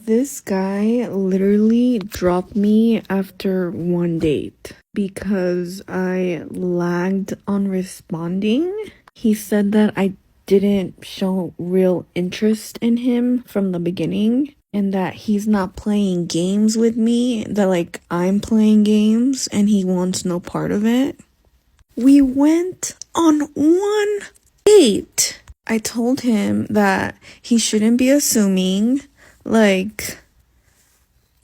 This guy literally dropped me after one date because I lagged on responding. He said that I didn't show real interest in him from the beginning and that he's not playing games with me, that like I'm playing games and he wants no part of it. We went on one date. I told him that he shouldn't be assuming. Like,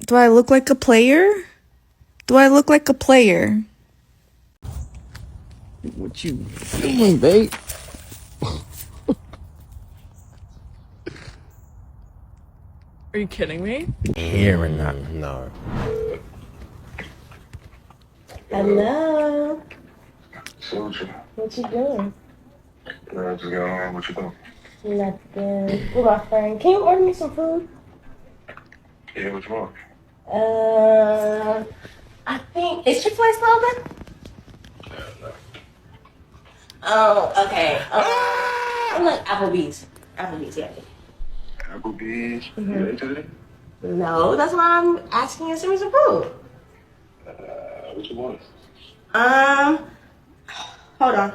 do I look like a player? Do I look like a player? What you doing, babe? Are you kidding me? Hearing that? No. Hello. So What you doing? just got on. What you doing? Nothing. With my friend. Can you order me some food? Yeah, what you want? I think is Chick-fil-A still open? No. Oh, okay. I'm like Applebee's. Applebee's, yeah. Applebee's. Mhm. You ate today? No, that's why I'm asking you to send me some food. What you want? Hold on.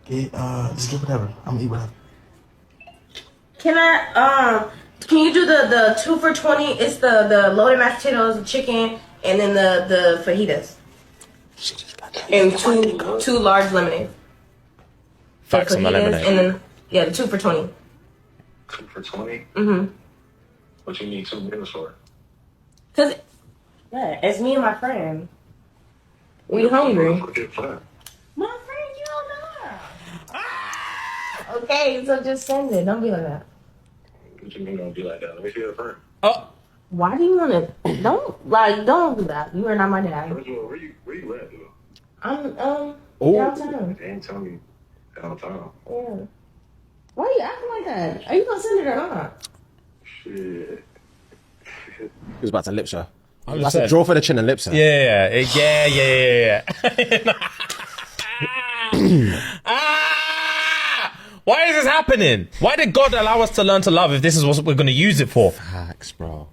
Just get whatever. I'm gonna eat whatever. Can you do the 2 for $20? It's the loaded mashed potatoes, the chicken, and then the fajitas. And two large lemonade. Facts on the lemonade. And then, yeah, the 2 for $20. 2 for 20? Mm-hmm. What you need 2 meals for? Cause, yeah, it's me and my friend. We hungry. Get flat. My friend, you don't know. Okay, so just send it. Don't be like that. What you mean don't be like that? Let me see your friend. Oh, Why do you wanna? Don't do that. You are not my dad. First of all, where you at, dude? I'm Oh. downtown. They ain't telling me downtown. Yeah. Why are you acting like that? Are you gonna send it or not? Shit. He was about to lip show. I'm That's just a draw for the chin and lips. yeah. Why is this happening? Why did God allow us to learn to love if this is what we're going to use it for? Facts, bro.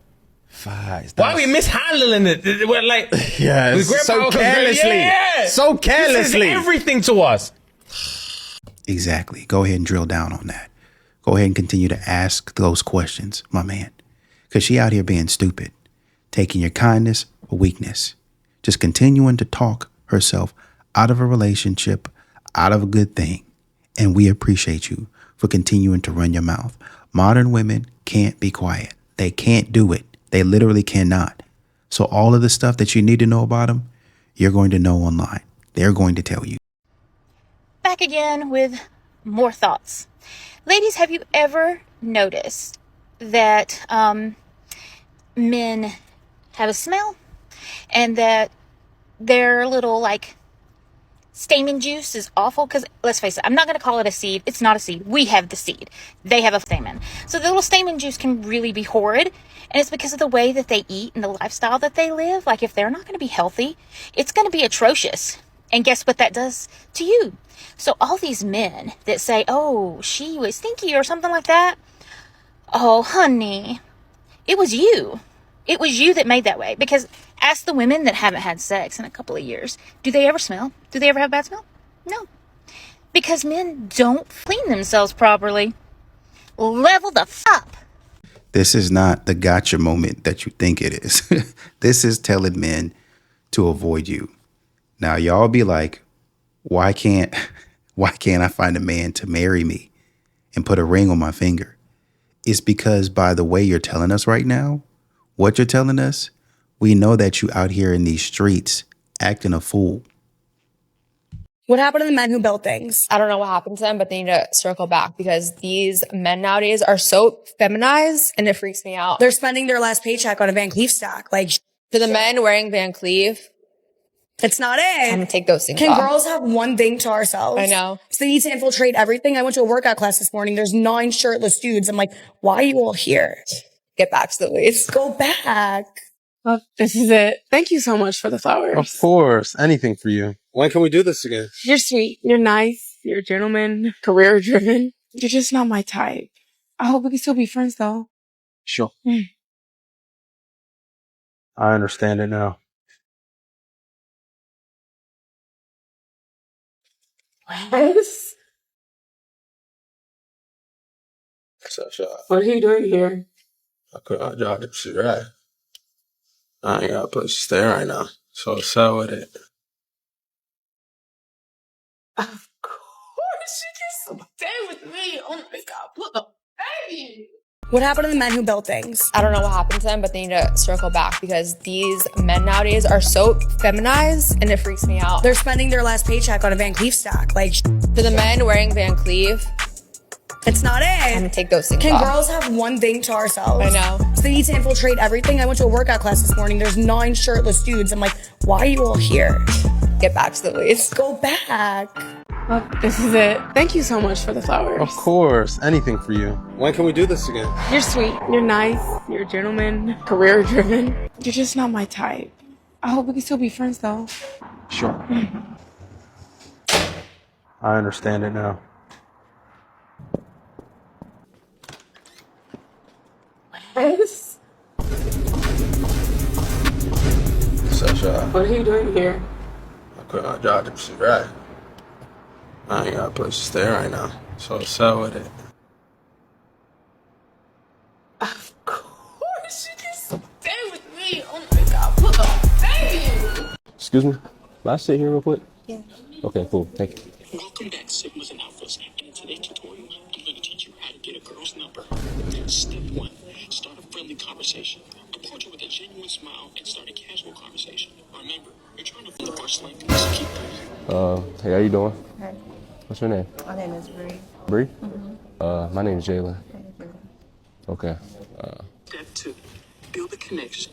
Facts. Why are we mishandling it? We're like, Yeah, with great so power comes great- carelessly. Yeah. So carelessly. This is everything to us. Exactly. Go ahead and drill down on that. Go ahead and continue to ask those questions, my man. Because she out here being stupid, taking your kindness for weakness, just continuing to talk herself out of a relationship, out of a good thing. And we appreciate you for continuing to run your mouth. Modern women can't be quiet. They can't do it. They literally cannot. So all of the stuff that you need to know about them, you're going to know online. They're going to tell you. Back again with more thoughts. Ladies, have you ever noticed that men have a smell and that their little like stamen juice is awful? Because let's face it, I'm not going to call it a seed. It's not a seed. We have the seed. They have a stamen. So the little stamen juice can really be horrid. And it's because of the way that they eat and the lifestyle that they live. Like if they're not going to be healthy, it's going to be atrocious. And guess what that does to you? So all these men that say, oh, she was stinky or something like that. Oh, honey, it was you. It was you that made that way. Because ask the women that haven't had sex in a couple of years. Do they ever smell? Do they ever have bad smell? No. Because men don't clean themselves properly. Level the up. This is not the gotcha moment that you think it is. This is telling men to avoid you. Now, y'all be like, why can't I find a man to marry me and put a ring on my finger? It's because by the way you're telling us right now, what you're telling us, we know that you out here in these streets acting a fool. What happened to the men who built things? I don't know what happened to them, but they need to circle back because these men nowadays are so feminized and it freaks me out. They're spending their last paycheck on a Van Cleef stack. Like, For the men wearing Van Cleef, it's not I'm it. gonna take those things Can off. girls have one thing to ourselves? I know. So they need to infiltrate everything. I went to a workout class this morning. There's 9 shirtless dudes. I'm like, why are you all here? Get back to the waist. Go back. Well, this is it. Thank you so much for the flowers. Of course. Anything for you. When can we do this again? You're sweet. You're nice. You're a gentleman. Career driven. You're just not my type. I hope we can still be friends though. Sure. I understand it now. Wes? So, What are you doing here? I quit my job to pursue right. I ain't got a place to stay right now, so sell with it. Of course you can stay with me. Oh my god, what a baby. What happened to the men who built things? I don't know what happened to them, but they need to circle back because these men nowadays are so feminized and it freaks me out. They're spending their last paycheck on a Van Cleef stack. Like, For the men wearing Van Cleef, it's not I'm it. gonna take those things Can off. girls have one thing to ourselves? I know. So they need to infiltrate everything. I went to a workout class this morning. There's 9 shirtless dudes. I'm like, why are you all here? Get back to the leads. Go back. Well, this is it. Thank you so much for the flowers. Of course, anything for you. When can we do this again? You're sweet. You're nice. You're a gentleman. Career driven. You're just not my type. I hope we can still be friends though. Sure. I understand it now. Wes? So, What are you doing here? I quit my job to pursue right. I ain't got a place to stay right now, so sell with it. Of course you can stay with me. Oh my god, what a baby. Excuse me? Can I sit here real quick? Yeah. Okay, cool. Thank you. Welcome back, Sigmas and Alphas. And in today's tutorial, I'm going to teach you how to get a girl's number. Step 1. Start a friendly conversation. Approach her with a genuine smile and start a casual conversation. Remember, you're trying to find the first link, so keep going. Hey, how you doing? Hey, What's your name? my name is Bree. Bree? My name is Jalen. Okay. Step 2. Build a connection.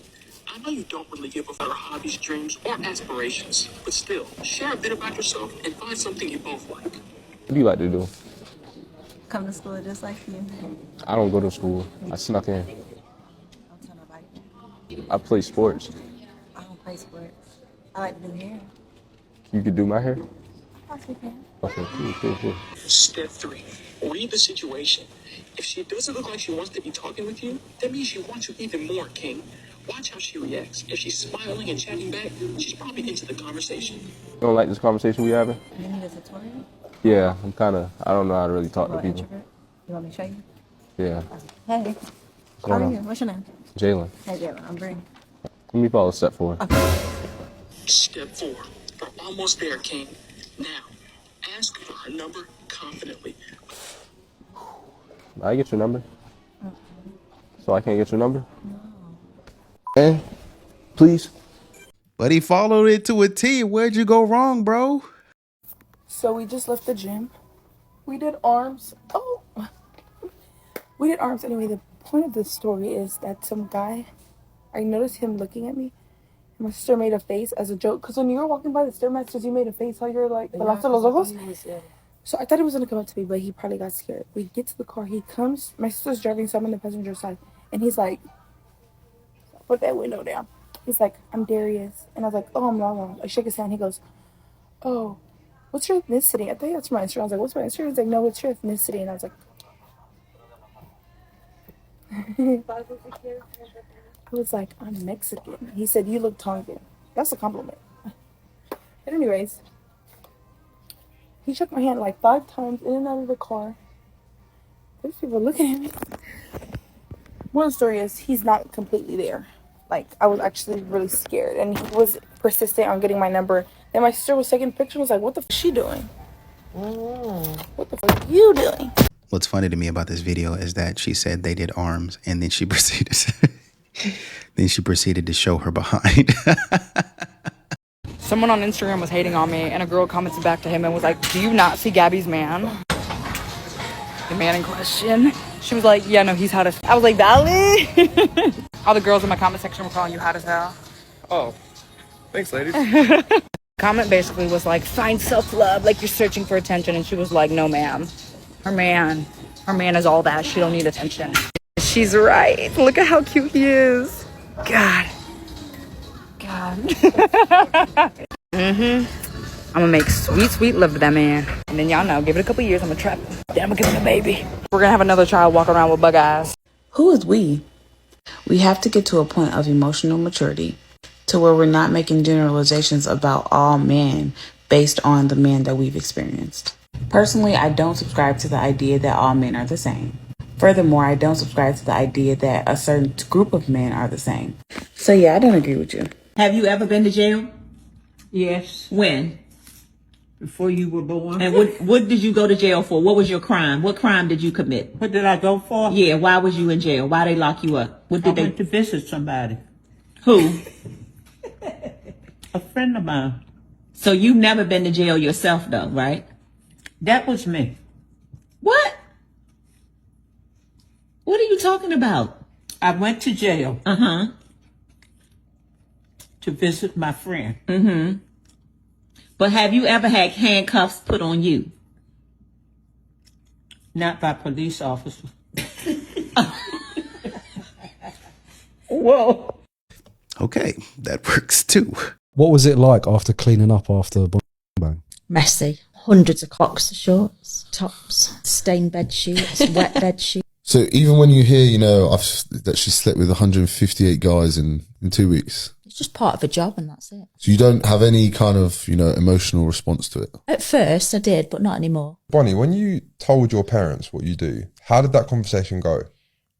I know you don't really give up her hobbies, dreams, or aspirations, but still, share a bit about yourself and find something you both like. What do you like to do? Come to school just like you. I don't go to school. I snuck in. Don't tell nobody. I play sports. I don't play sports. I like to do hair. You could do my hair? Possibly can. Okay, cool. Step 3. Read the situation. If she doesn't look like she wants to be talking with you, that means she wants you even more, King. Watch how she reacts. If she's smiling and chatting back, she's probably into the conversation. You don't like this conversation we having? You need a tutorial? Yeah, I don't know how to really talk to Or people. introvert? You want me to show you? Yeah. Hey, What's how going are on? you? What's your name? Jalen. Hey, Jalen. I'm Bree. Let me follow step 4. Step 4. We're almost there, King. Now, ask for her number confidently. I get your number? So I can't get your number? No. Please? But he followed it to a T. Where'd you go wrong, bro? So we just left the gym. We did arms. Oh, we did arms. Anyway, the point of this story is that some guy, I noticed him looking at me. And my sister made a face as a joke. Because when you were walking by the Stairmasters, you made a face how you're like, "Pelaste los ojos." So I thought he was going to come up to me, but he probably got scared. We get to the car. He comes. My sister's driving, so I'm on the passenger side. And he's like, put that window down. He's like, "I'm Darius." And I was like, "Oh, I'm Lala." I shake his hand. He goes, "Oh, what's your ethnicity?" I think that's my Instagram. I was like, "What's my Instagram?" He's like, "No, what's your ethnicity?" And I was like, "I'm Mexican." He said, "You look Tongan." That's a compliment. But anyways, he shook my hand like 5 times in and out of the car. There's people looking at me. One story is he's not completely there. Like, I was actually really scared, and he was persistent on getting my number. And my sister was taking pictures. I was like, "What the f is she doing? What the f are you doing?" What's funny to me about this video is that she said they did arms, and then she proceeded to show her behind. Someone on Instagram was hating on me, and a girl commented back to him and was like, "Do you not see Gabby's man?" The man in question. She was like, "Yeah, no, he's hot as." I was like, "Dali." All the girls in my comment section were calling you hot as hell. Oh, thanks, ladies. Comment basically was like, "Find self-love, like you're searching for attention," and she was like, "No, ma'am. Her man is all that. She don't need attention." She's right. Look at how cute he is. God. I'm gonna make sweet love to that man. And then y'all know, give it a couple years, I'm gonna trap him. Then I'm gonna give him a baby. We're gonna have another child walk around with bug eyes. Who is we? We have to get to a point of emotional maturity to where we're not making generalizations about all men based on the men that we've experienced. Personally, I don't subscribe to the idea that all men are the same. Furthermore, I don't subscribe to the idea that a certain group of men are the same. So yeah, I don't agree with you. Have you ever been to jail? Yes. When? Before you were born. And what did you go to jail for? What was your crime? What crime did you commit? What did I go for? Yeah, why was you in jail? Why they lock you up? What did I went to visit somebody. Who? A friend of mine. So you've never been to jail yourself though, right? That was me. What? What are you talking about? I went to jail. To visit my friend. But have you ever had handcuffs put on you? Not by police officers. Whoa. Okay, that works too. What was it like after cleaning up after bang? Messy. Hundreds of boxer shorts, tops, stained bed sheets, wet bed sheets. So even when you hear, that she slept with 158 guys in 2 weeks. It's just part of a job and that's it. So you don't have any kind of, emotional response to it? At first I did, but not anymore. Bonnie, when you told your parents what you do, how did that conversation go?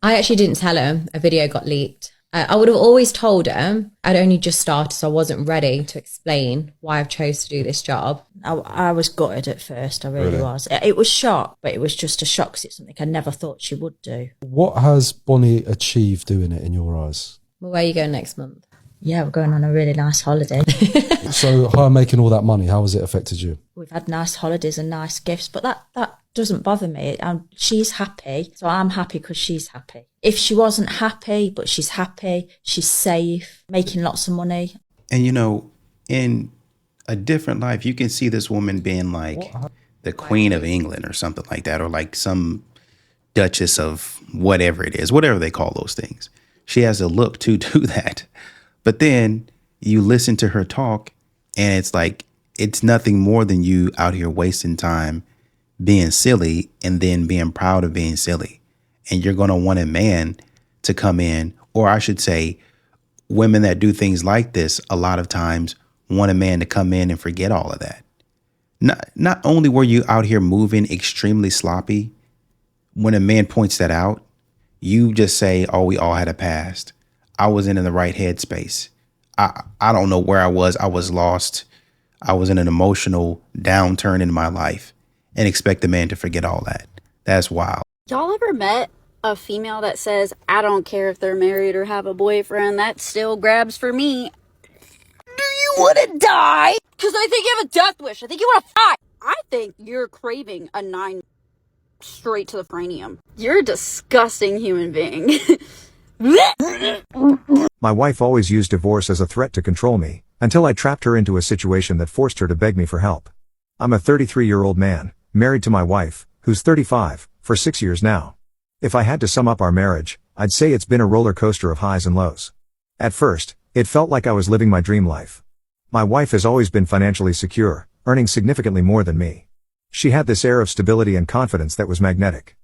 I actually didn't tell them. A video got leaked. I would have always told them. I'd only just started, so I wasn't ready to explain why I've chose to do this job. I was gutted at first, I really was. It was shock, but it was just a shock because it's something I never thought she would do. What has Bonnie achieved doing it in your eyes? Well, where are you going next month? Yeah, we're going on a really nice holiday. So her making all that money, how has it affected you? We've had nice holidays and nice gifts, but that doesn't bother me. She's happy, so I'm happy because she's happy. If she wasn't happy, but she's happy, she's safe, making lots of money. And in a different life, you can see this woman being like the Queen of England or something like that, or like some Duchess of whatever it is, whatever they call those things. She has a look to do that. But then you listen to her talk and it's like, it's nothing more than you out here wasting time being silly and then being proud of being silly. And you're going to want a man to come in, or I should say, women that do things like this a lot of times want a man to come in and forget all of that. Not only were you out here moving extremely sloppy, when a man points that out, you just say, oh, we all had a past. I wasn't in the right headspace. I don't know where I was. I was lost. I was in an emotional downturn in my life and expect a man to forget all that. That's wild. Y'all ever met a female that says, I don't care if they're married or have a boyfriend, that still grabs for me? Do you want to die? Because I think you have a death wish. I think you want to fight. I think you're craving a 9 straight to the cranium. You're a disgusting human being. My wife always used divorce as a threat to control me, until I trapped her into a situation that forced her to beg me for help. I'm a 33-year-old man, married to my wife, who's 35, for 6 years now. If I had to sum up our marriage, I'd say it's been a roller coaster of highs and lows. At first, it felt like I was living my dream life. My wife has always been financially secure, earning significantly more than me. She had this air of stability and confidence that was magnetic.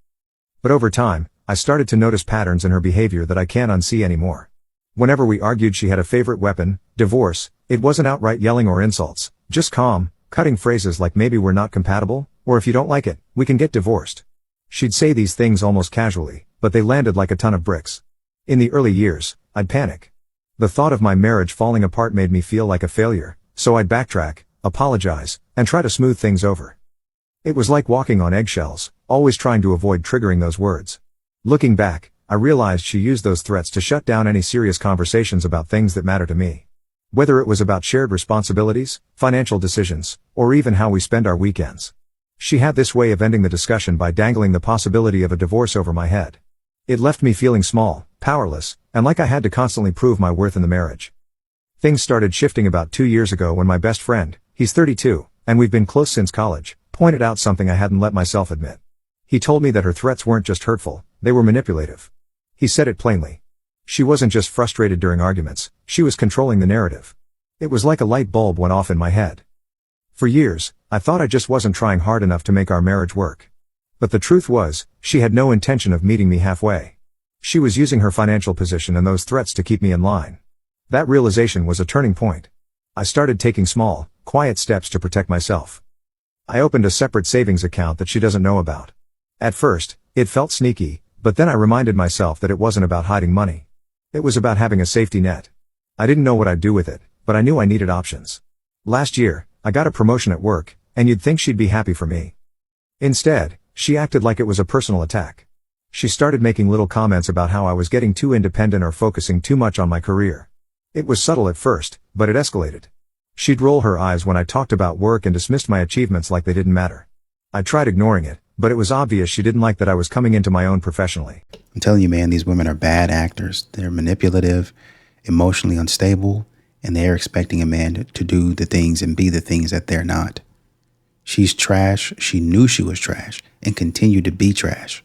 But over time, I started to notice patterns in her behavior that I can't unsee anymore. Whenever we argued, she had a favorite weapon, divorce. It wasn't outright yelling or insults, just calm, cutting phrases like maybe we're not compatible, or if you don't like it, we can get divorced. She'd say these things almost casually, but they landed like a ton of bricks. In the early years, I'd panic. The thought of my marriage falling apart made me feel like a failure, so I'd backtrack, apologize, and try to smooth things over. It was like walking on eggshells, always trying to avoid triggering those words. Looking back, I realized she used those threats to shut down any serious conversations about things that matter to me. Whether it was about shared responsibilities, financial decisions, or even how we spend our weekends. She had this way of ending the discussion by dangling the possibility of a divorce over my head. It left me feeling small, powerless, and like I had to constantly prove my worth in the marriage. Things started shifting about 2 years ago when my best friend, he's 32, and we've been close since college, pointed out something I hadn't let myself admit. He told me that her threats weren't just hurtful, they were manipulative. He said it plainly. She wasn't just frustrated during arguments, she was controlling the narrative. It was like a light bulb went off in my head. For years, I thought I just wasn't trying hard enough to make our marriage work. But the truth was, she had no intention of meeting me halfway. She was using her financial position and those threats to keep me in line. That realization was a turning point. I started taking small, quiet steps to protect myself. I opened a separate savings account that she doesn't know about. At first, it felt sneaky, but then I reminded myself that it wasn't about hiding money. It was about having a safety net. I didn't know what I'd do with it, but I knew I needed options. Last year, I got a promotion at work, and you'd think she'd be happy for me. Instead, she acted like it was a personal attack. She started making little comments about how I was getting too independent or focusing too much on my career. It was subtle at first, but it escalated. She'd roll her eyes when I talked about work and dismissed my achievements like they didn't matter. I tried ignoring it, but it was obvious she didn't like that I was coming into my own professionally. I'm telling you, man, these women are bad actors. They're manipulative, emotionally unstable, and they're expecting a man to do the things and be the things that they're not. She's trash. She knew she was trash and continued to be trash.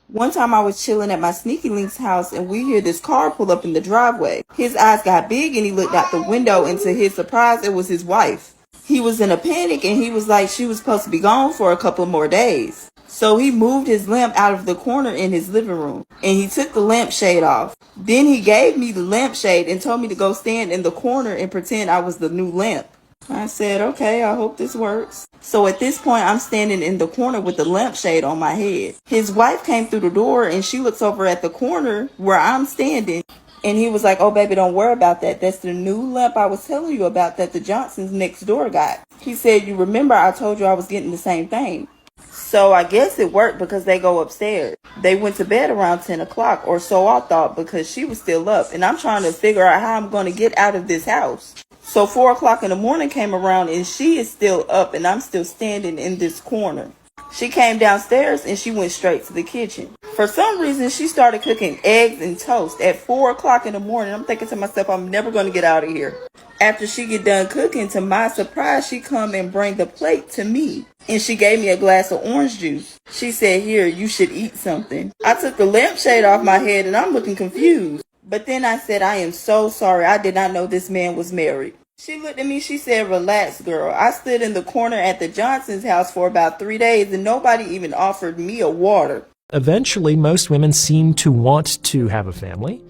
One time I was chilling at my Sneaky Link's house and we hear this car pull up in the driveway. His eyes got big and he looked out the window and to his surprise, it was his wife. He was in a panic and he was like she was supposed to be gone for a couple more days. So he moved his lamp out of the corner in his living room and he took the lampshade off. Then he gave me the lampshade and told me to go stand in the corner and pretend I was the new lamp. I said, okay, I hope this works. So at this point, I'm standing in the corner with the lampshade on my head. His wife came through the door and she looks over at the corner where I'm standing. And he was like, oh, baby, don't worry about that. That's the new lamp I was telling you about that the Johnsons next door got. He said, you remember I told you I was getting the same thing. So I guess it worked because they go upstairs. They went to bed around 10 o'clock or so I thought because she was still up. And I'm trying to figure out how I'm going to get out of this house. So 4 o'clock in the morning came around and she is still up and I'm still standing in this corner. She came downstairs and she went straight to the kitchen. For some reason, she started cooking eggs and toast at 4 o'clock in the morning. I'm thinking to myself, I'm never going to get out of here. After she get done cooking, to my surprise, she come and bring the plate to me. And she gave me a glass of orange juice. She said, here, you should eat something. I took the lampshade off my head and I'm looking confused. But then I said, I am so sorry. I did not know this man was married. She looked at me, she said, relax, girl. I stood in the corner at the Johnson's house for about 3 days and nobody even offered me a water. Eventually, most women seem to want to have a family,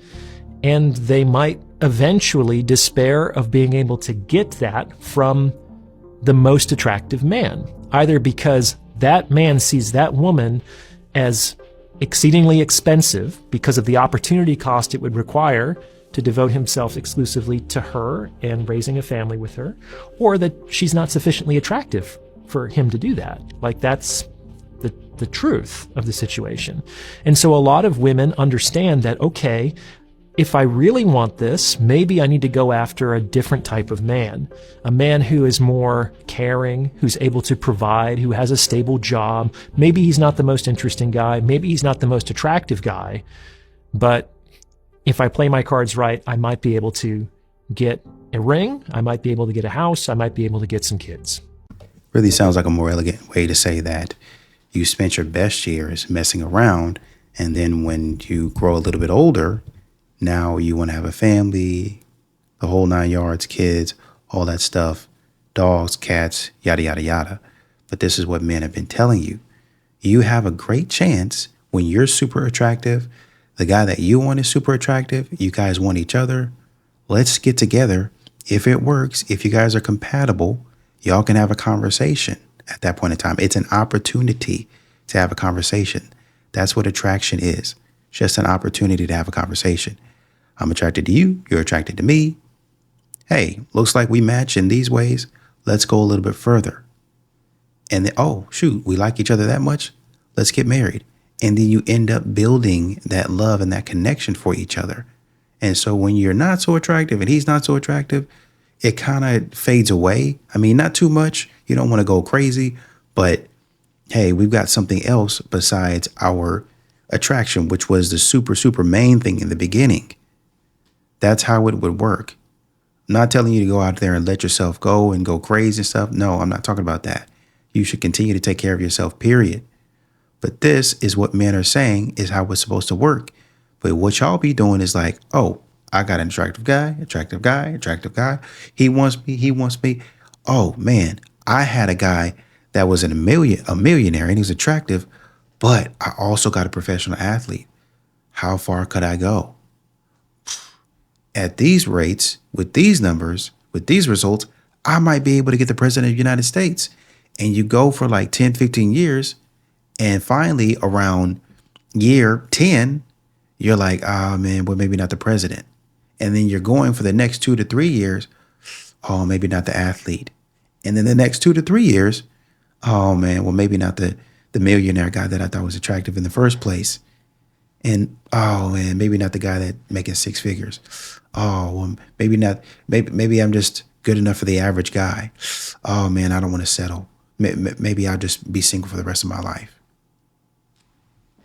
and they might eventually despair of being able to get that from the most attractive man, either because that man sees that woman as exceedingly expensive because of the opportunity cost it would require to devote himself exclusively to her and raising a family with her, or that she's not sufficiently attractive for him to do that. Like, that's the truth of the situation. And so a lot of women understand that, okay, if I really want this, maybe I need to go after a different type of man, a man who is more caring, who's able to provide, who has a stable job. Maybe he's not the most interesting guy. Maybe he's not the most attractive guy, but if I play my cards right, I might be able to get a ring. I might be able to get a house. I might be able to get some kids. Really sounds like a more elegant way to say that you spent your best years messing around, and then when you grow a little bit older, now you want to have a family, the whole 9 yards, kids, all that stuff, dogs, cats, yada, yada, yada. But this is what men have been telling you. You have a great chance when you're super attractive. The guy that you want is super attractive. You guys want each other. Let's get together. If it works, if you guys are compatible, y'all can have a conversation at that point in time. It's an opportunity to have a conversation. That's what attraction is. Just an opportunity to have a conversation. I'm attracted to you. You're attracted to me. Hey, looks like we match in these ways. Let's go a little bit further. And then, oh, shoot, we like each other that much. Let's get married. And then you end up building that love and that connection for each other. And so when you're not so attractive and he's not so attractive, it kind of fades away. I mean, not too much. You don't want to go crazy, but hey, we've got something else besides our attraction, which was the super, super main thing in the beginning. That's how it would work. I'm not telling you to go out there and let yourself go and go crazy and stuff. No, I'm not talking about that. You should continue to take care of yourself, period. But this is what men are saying is how it's supposed to work. But what y'all be doing is like, oh, I got an attractive guy, attractive guy, attractive guy. He wants me, he wants me. Oh, man, I had a guy that was a millionaire and he was attractive, but I also got a professional athlete. how far could I go? At these rates, with these numbers, with these results, I might be able to get the president of the United States. And you go for like 10, 15 years. And finally, around year 10, you're like, oh man, well, maybe not the president. And then you're going for the next 2 to 3 years. Oh, maybe not the athlete. And then the next 2 to 3 years, oh man, well, maybe not the millionaire guy that I thought was attractive in the first place. And oh man, maybe not the guy that making 6 figures. Oh, well, maybe not. Maybe I'm just good enough for the average guy. Oh man, I don't want to settle. Maybe I'll just be single for the rest of my life.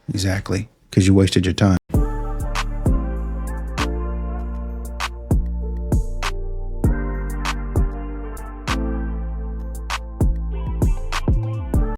Exactly, because you wasted your time.